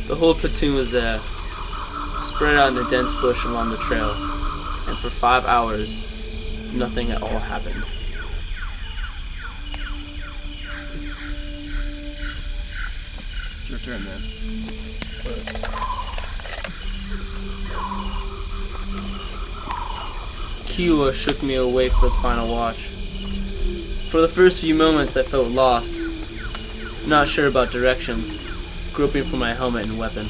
The whole platoon was there, spread out in the dense bush along the trail, and for 5 hours, nothing at all happened. Your turn, man. Kiowa shook me awake for the final watch. For the first few moments I felt lost, not sure about directions, groping for my helmet and weapon.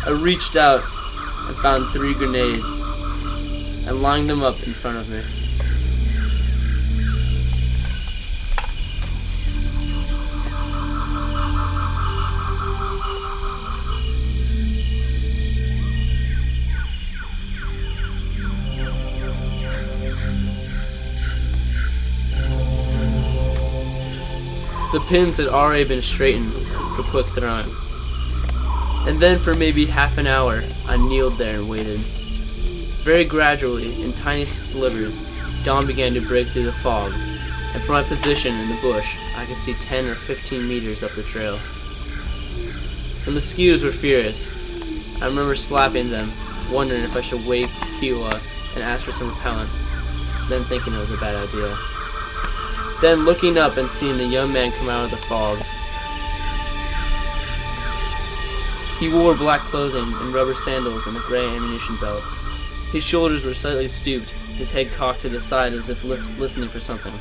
I reached out and found 3 grenades and lined them up in front of me. The pins had already been straightened for quick throwing. And then for maybe half an hour, I kneeled there and waited. Very gradually, in tiny slivers, dawn began to break through the fog, and from my position in the bush, I could see 10 or 15 meters up the trail. The mosquitoes were furious. I remember slapping them, wondering if I should wake Kiowa and ask for some repellent, then thinking it was a bad idea. Then looking up and seeing the young man come out of the fog. He wore black clothing and rubber sandals and a gray ammunition belt. His shoulders were slightly stooped, his head cocked to the side as if listening for something.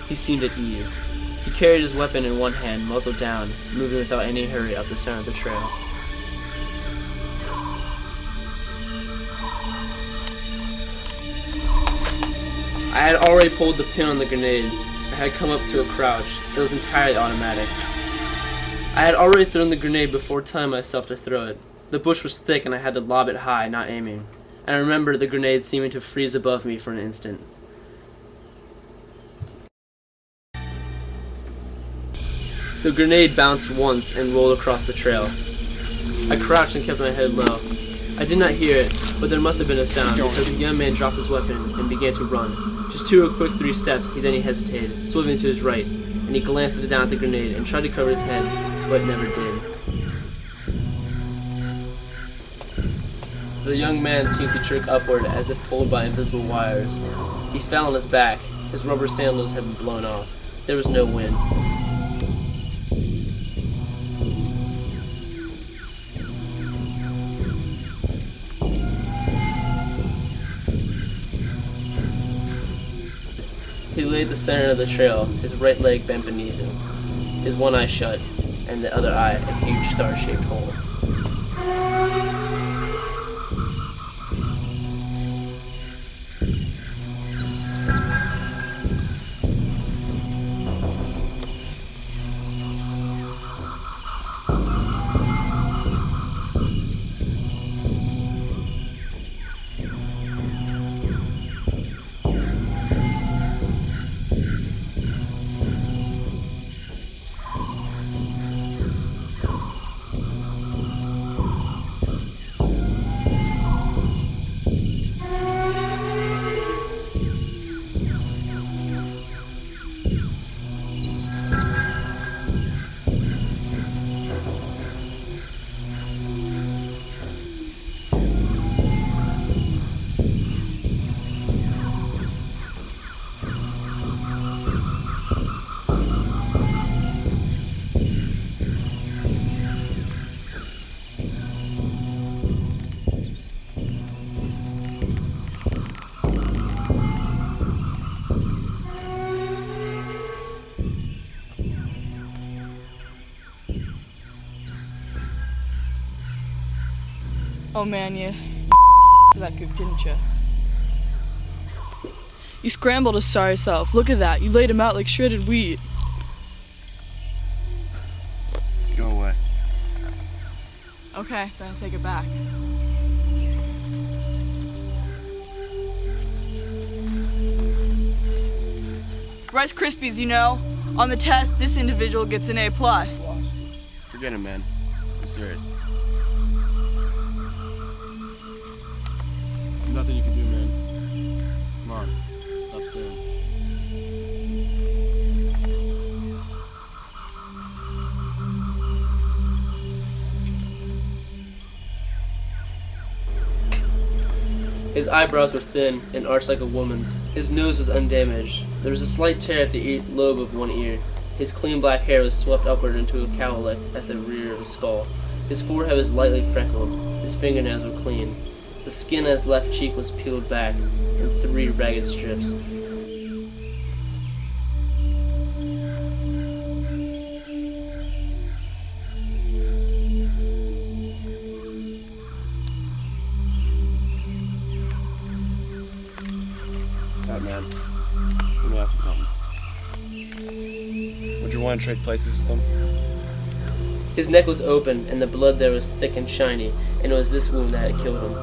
He seemed at ease. He carried his weapon in one hand, muzzle down, moving without any hurry up the center of the trail. I had already pulled the pin on the grenade. I had come up to a crouch. It was entirely automatic. I had already thrown the grenade before telling myself to throw it. The bush was thick and I had to lob it high, not aiming. And I remember the grenade seeming to freeze above me for an instant. The grenade bounced once and rolled across the trail. I crouched and kept my head low. I did not hear it, but there must have been a sound because the young man dropped his weapon and began to run. Just 2 or quick 3 steps, then he hesitated, swerving to his right, and he glanced down at the grenade and tried to cover his head, but never did. The young man seemed to jerk upward as if pulled by invisible wires. He fell on his back. His rubber sandals had been blown off. There was no wind. He lay at the center of the trail, his right leg bent beneath him, his one eye shut, and the other eye a huge star-shaped hole. Oh man, you that goop, didn't you? You scrambled his sorry self. Look at that. You laid him out like shredded wheat. Go away. Okay, then I'll take it back. Rice Krispies, you know. On the test, this individual gets an A+. Forget it, man. I'm serious. nothing you can do, man. Come on, stop staring. His eyebrows were thin and arched like a woman's. His nose was undamaged. There was a slight tear at the lobe of one ear. His clean black hair was swept upward into a cowlick at the rear of his skull. His forehead was lightly freckled. His fingernails were clean. The skin on his left cheek was peeled back in 3 ragged strips. Alright, man. Let me ask you something. Would you want to trade places with them? His neck was open, and the blood there was thick and shiny, and it was this wound that had killed him.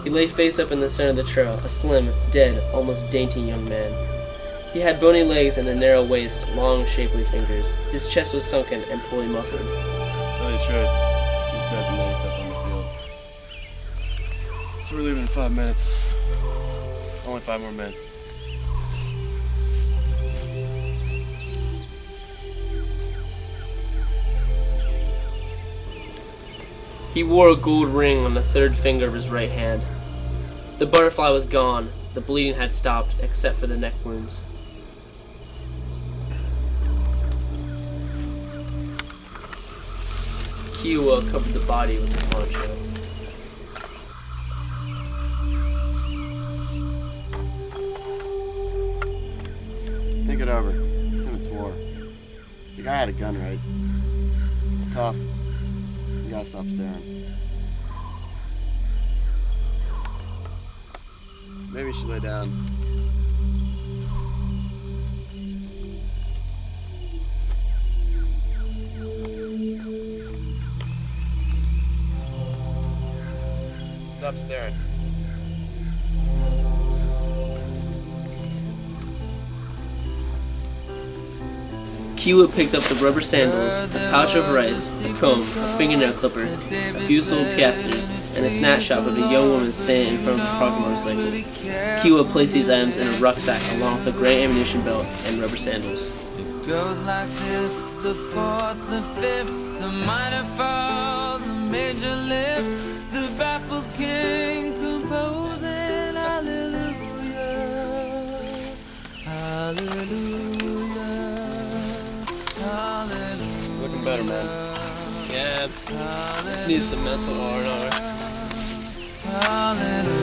He lay face up in the center of the trail, a slim, dead, almost dainty young man. He had bony legs and a narrow waist, long, shapely fingers. His chest was sunken and poorly muscled. Tell you the truth, he's dead the minute he stepped on the field. So we're leaving in 5 minutes. Only 5 more minutes. He wore a gold ring on the 3rd finger of his right hand. The butterfly was gone. The bleeding had stopped, except for the neck wounds. Kiowa covered the body with the poncho. Think it over. Tim, it's war. The guy had a gun, right? It's tough. You gotta stop staring. Maybe you should lay down. Stop staring. Kiowa picked up the rubber sandals, a pouch of rice, a comb, a fingernail clipper, a few silver piasters, and a snapshot of a young woman standing in front of a parked motorcycle. Kiowa placed these items in a rucksack along with a gray ammunition belt and rubber sandals. It goes like this: the 4th, the 5th, the minor fall, the major lift, the baffled king composing hallelujah, hallelujah. Looking better, man. Yeah, just need some mental R&R. Hallelujah.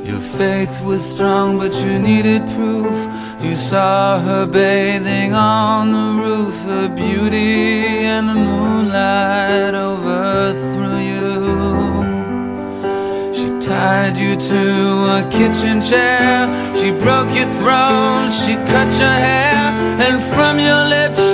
Your faith was strong, but you needed proof. You saw her bathing on the roof, her beauty and the moonlight overthrew you. Tied you to a kitchen chair, she broke your throne, she cut your hair, and from your lips